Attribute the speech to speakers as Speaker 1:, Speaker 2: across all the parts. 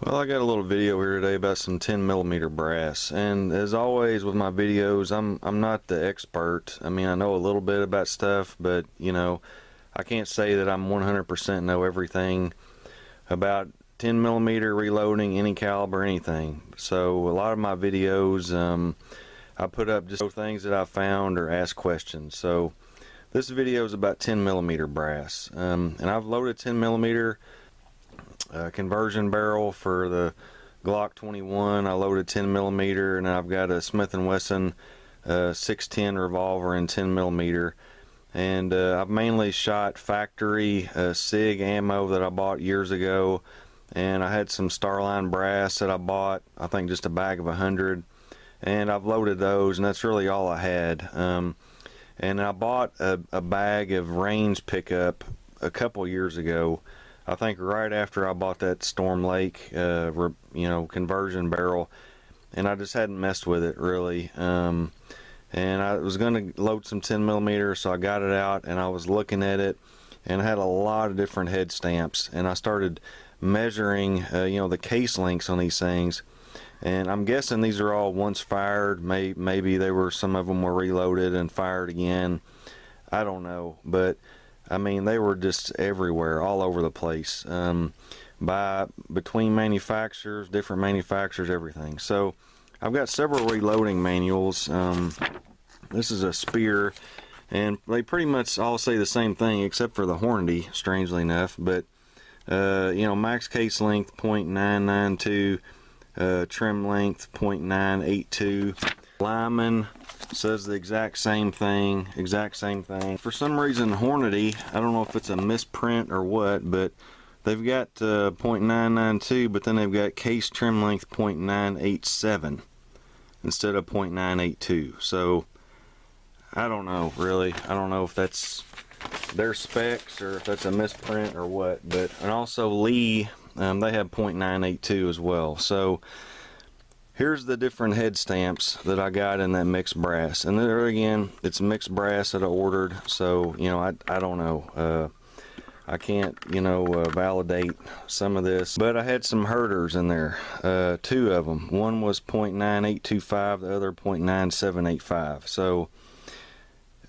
Speaker 1: Well, I got a little video here today about some 10mm brass, and as always with my videos, I'm not the expert. I mean, I know a little bit about stuff, but I can't say that I'm 100% know everything about 10mm reloading, any caliber, anything. So a lot of my videos, I put up just things that I found or ask questions. So this video is about 10mm brass, and I've loaded 10mm conversion barrel for the Glock 21. I loaded 10mm, and I've got a Smith & Wesson 610 revolver in 10mm, and I've mainly shot factory SIG ammo that I bought years ago, and I had some Starline brass that I bought, I think just a bag of 100, and I've loaded those, and that's really all I had. And I bought a bag of range pickup a couple years ago, I think right after I bought that Storm Lake conversion barrel, and I just hadn't messed with it really. And I was going to load some 10mm, so I got it out and I was looking at it, and I had a lot of different head stamps, and I started measuring the case lengths on these things, and I'm guessing these are all once fired. Maybe some of them were reloaded and fired again, I don't know, but I mean, they were just everywhere, all over the place, between manufacturers, different manufacturers, everything. So I've got several reloading manuals. This is a Speer, and they pretty much all say the same thing except for the Hornady, strangely enough. But max case length 0.992, trim length 0.982. Lyman says the exact same thing. For some reason, Hornady, I don't know if it's a misprint or what, but they've got 0.992, but then they've got case trim length 0.987 instead of 0.982. So I don't know, really. I don't know if that's their specs or if that's a misprint or what. And also Lee, they have 0.982 as well. So here's the different head stamps that I got in that mixed brass, and there again, it's mixed brass that I ordered, so I don't know, I can't validate some of this, but I had some herders in there, two of them. One was 0.9825, the other 0.9785. So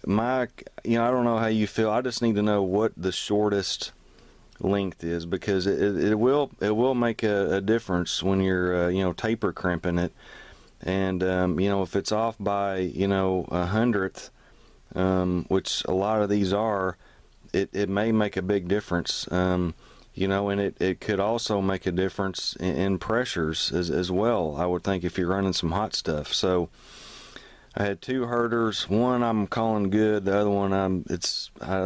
Speaker 1: I don't know how you feel. I just need to know what the shortest length is, because it will make a difference when you're taper crimping it, and if it's off by a hundredth, which a lot of these are, it may make a big difference, and it could also make a difference in pressures as well, I would think, if you're running some hot stuff. So I had two herders. One I'm calling good, the other one I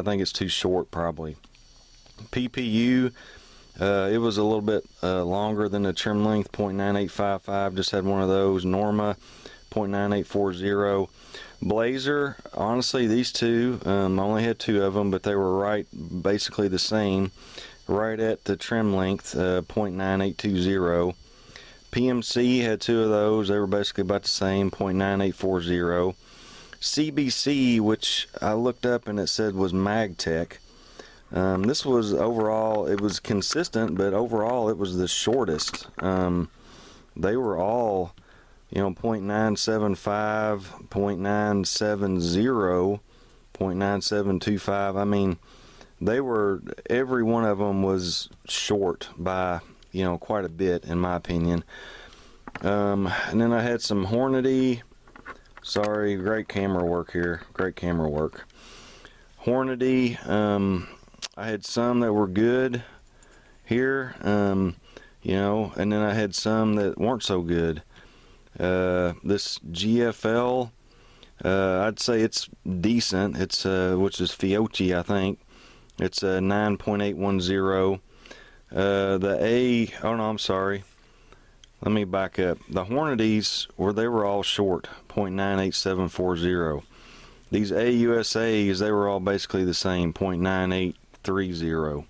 Speaker 1: think it's too short probably. PPU, it was a little bit longer than the trim length, 0.9855, just had one of those. Norma, 0.9840. Blazer, honestly, these two, I only had two of them, but they were basically the same, right at the trim length, 0.9820. PMC had two of those, they were basically about the same, 0.9840. CBC, which I looked up and it said was Magtech. This was overall, it was consistent, but overall it was the shortest. They were all, 0.975, 0.970, 0.9725. I mean, every one of them was short by, quite a bit, in my opinion. And then I had some Hornady. Sorry, great camera work here. Great camera work. Hornady, I had some that were good here, and then I had some that weren't so good. This GFL, I'd say it's decent. It's which is Fiocchi, I think. It's a 9.810. I'm sorry. Let me back up. The Hornadys they were all short, 0.98740. These AUSAs, they were all basically the same, 0.9830,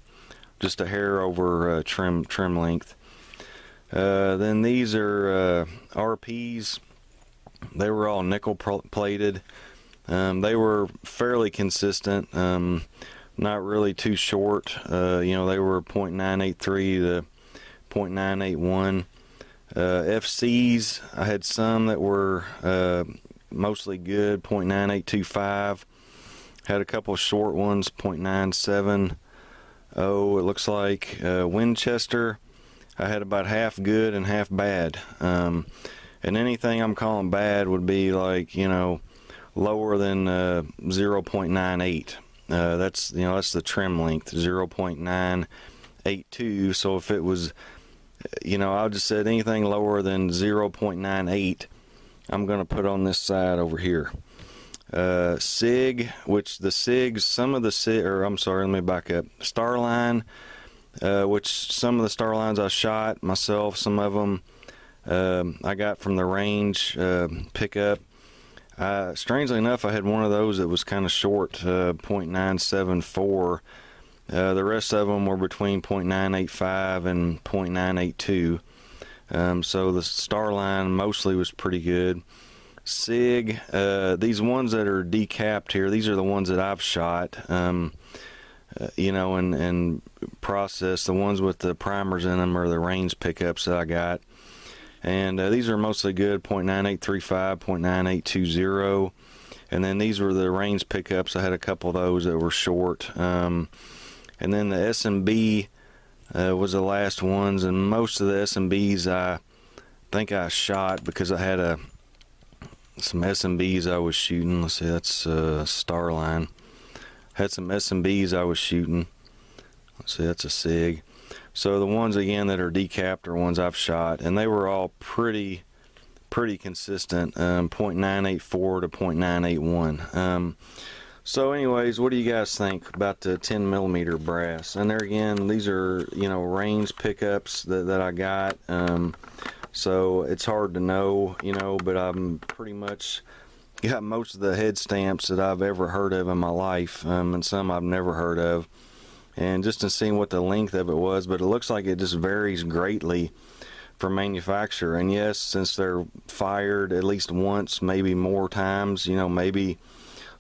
Speaker 1: just a hair over trim length. Then these are RPs. They were all nickel plated. They were fairly consistent, not really too short. They were 0.983 to .981. FCs, I had some that were mostly good, .9825. Had a couple of short ones, .970. It looks like Winchester, I had about half good and half bad. And anything I'm calling bad would be like, lower than 0.98. That's the trim length, 0.982. So if it was, I just said anything lower than 0.98, I'm going to put on this side over here. SIG, which the SIGs, some of the SIG, or I'm sorry, let me back up. Starline, which some of the Starlines I shot myself, some of them I got from the range pickup. Strangely enough, I had one of those that was kind of short, .974. The rest of them were between .985 and .982. So the Starline mostly was pretty good. SIG, these ones that are decapped here, these are the ones that I've shot, and processed. The ones with the primers in them are the range pickups that I got. And these are mostly good, .9835, .9820. And then these were the range pickups. I had a couple of those that were short. And then the SMB was the last ones. And most of the SMBs I think I shot because I had some SMBs I was shooting. Let's see, that's Starline. Had some SMBs I was shooting. Let's see, that's a SIG. So the ones again that are decapped are ones I've shot, and they were all pretty consistent, .984 to .981. So anyways, what do you guys think about the 10mm brass? And there again, these are range pickups that I got. So it's hard to know, but I'm pretty much got most of the head stamps that I've ever heard of in my life, and some I've never heard of. And just to see what the length of it was, but it looks like it just varies greatly from manufacturer. And yes, since they're fired at least once, maybe more times, maybe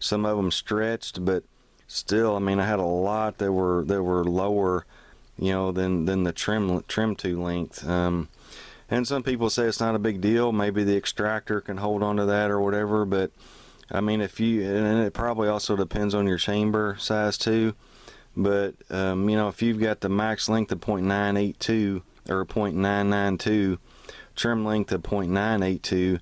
Speaker 1: some of them stretched, but still, I mean, I had a lot that were lower, than the trim to length. And some people say it's not a big deal. Maybe the extractor can hold on to that or whatever. But I mean, and it probably also depends on your chamber size too. But if you've got the max length of .982 or .992, trim length of .982,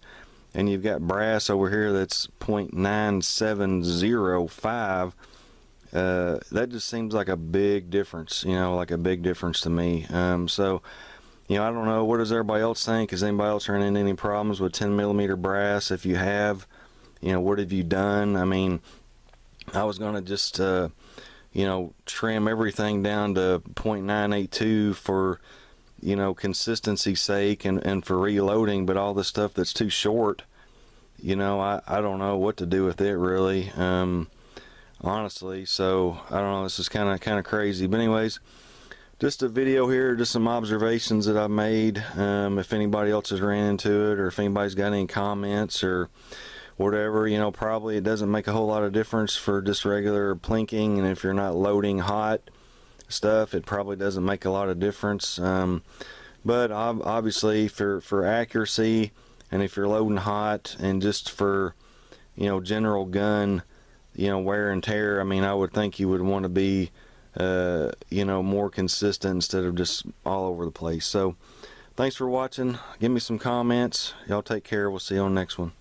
Speaker 1: and you've got brass over here that's .9705, that just seems like a big difference. Like a big difference to me. So. I don't know, what does everybody else think? Has anybody else run into any problems with 10mm brass? If you have, what have you done? I mean, I was going to just, trim everything down to .982 for, consistency's sake and for reloading, but all the stuff that's too short, I don't know what to do with it really, honestly. So, I don't know, this is kind of crazy. But anyways, just a video here, just some observations that I've made. If anybody else has ran into it, or if anybody's got any comments or whatever, probably it doesn't make a whole lot of difference for just regular plinking, and if you're not loading hot stuff, it probably doesn't make a lot of difference. But obviously for accuracy, and if you're loading hot, and just for general gun wear and tear, I mean, I would think you would want to be more consistent instead of just all over the place. So thanks for watching. Give me some comments. Y'all take care. We'll see you on the next one.